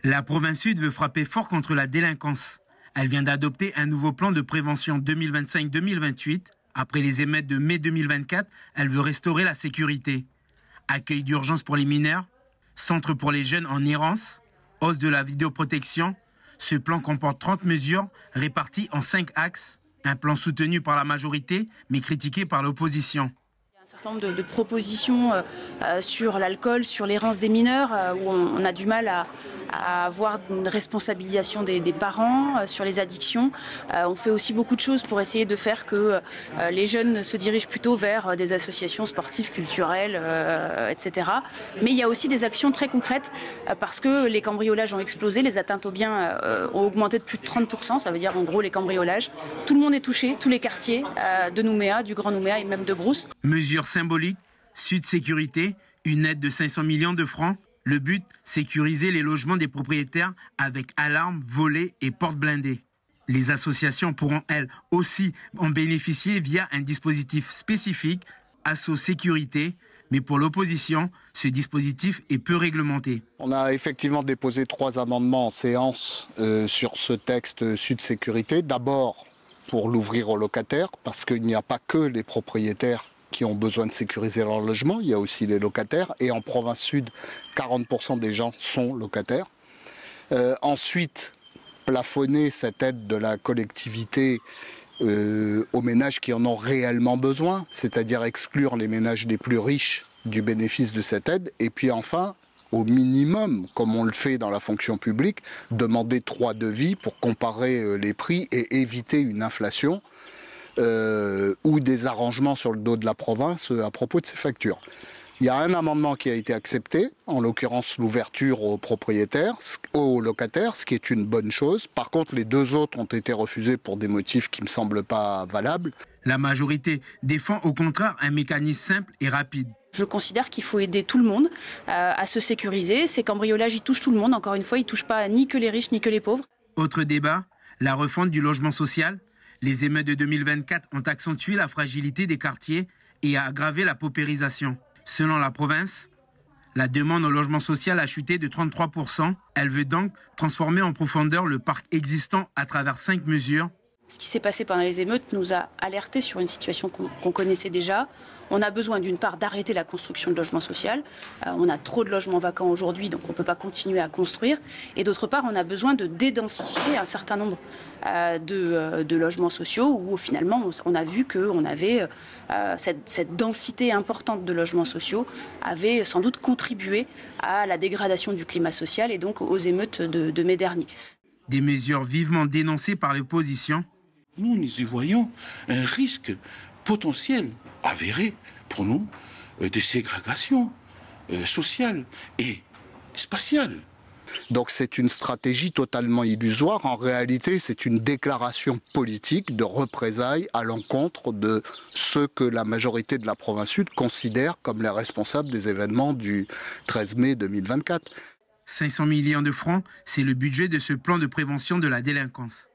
La province Sud veut frapper fort contre la délinquance. Elle vient d'adopter un nouveau plan de prévention 2025-2028. Après les émeutes de mai 2024, elle veut restaurer la sécurité. Accueil d'urgence pour les mineurs, centre pour les jeunes en errance, hausse de la vidéoprotection. Ce plan comporte 30 mesures réparties en 5 axes. Un plan soutenu par la majorité, mais critiqué par l'opposition. Un certain nombre de propositions sur l'alcool, sur l'errance des mineurs, où on a du mal à avoir une responsabilisation des parents, sur les addictions. On fait aussi beaucoup de choses pour essayer de faire que les jeunes se dirigent plutôt vers des associations sportives, culturelles, etc. Mais il y a aussi des actions très concrètes, parce que les cambriolages ont explosé, les atteintes aux biens ont augmenté de plus de 30%, ça veut dire en gros les cambriolages. Tout le monde est touché, tous les quartiers de Nouméa, du Grand Nouméa et même de Brousse. Mesure symbolique, Sud Sécurité, une aide de 500 millions de francs. Le but, sécuriser les logements des propriétaires avec alarmes, volets et portes blindées. Les associations pourront, elles aussi, en bénéficier via un dispositif spécifique, Asso Sécurité. Mais pour l'opposition, ce dispositif est peu réglementé. On a effectivement déposé 3 amendements en séance sur ce texte Sud Sécurité. D'abord, pour l'ouvrir aux locataires, parce qu'il n'y a pas que les propriétaires qui ont besoin de sécuriser leur logement, il y a aussi les locataires. Et en province sud, 40% des gens sont locataires. Ensuite, plafonner cette aide de la collectivité aux ménages qui en ont réellement besoin, c'est-à-dire exclure les ménages les plus riches du bénéfice de cette aide. Et puis enfin, au minimum, comme on le fait dans la fonction publique, demander 3 devis pour comparer les prix et éviter une inflation ou des arrangements sur le dos de la province à propos de ces factures. Il y a un amendement qui a été accepté, en l'occurrence l'ouverture aux propriétaires, aux locataires, ce qui est une bonne chose. Par contre, les 2 autres ont été refusés pour des motifs qui ne me semblent pas valables. La majorité défend au contraire un mécanisme simple et rapide. Je considère qu'il faut aider tout le monde à se sécuriser. Ces cambriolages, ils touchent tout le monde. Encore une fois, ils ne touchent pas ni que les riches ni que les pauvres. Autre débat, la refonte du logement social. Les émeutes de 2024 ont accentué la fragilité des quartiers et aggravé la paupérisation. Selon la province, la demande au logement social a chuté de 33%. Elle veut donc transformer en profondeur le parc existant à travers 5 mesures. Ce qui s'est passé pendant les émeutes nous a alertés sur une situation qu'on connaissait déjà. On a besoin d'une part d'arrêter la construction de logements sociaux. On a trop de logements vacants aujourd'hui, donc on ne peut pas continuer à construire. Et d'autre part, on a besoin de dédensifier un certain nombre de logements sociaux où finalement on a vu qu'on avait cette densité importante de logements sociaux avait sans doute contribué à la dégradation du climat social et donc aux émeutes de mai dernier. Des mesures vivement dénoncées par l'opposition. Nous y voyons un risque potentiel, avéré pour nous, de ségrégation sociale et spatiale. Donc c'est une stratégie totalement illusoire. En réalité, c'est une déclaration politique de représailles à l'encontre de ceux que la majorité de la province sud considère comme les responsables des événements du 13 mai 2024. 500 millions de francs, c'est le budget de ce plan de prévention de la délinquance.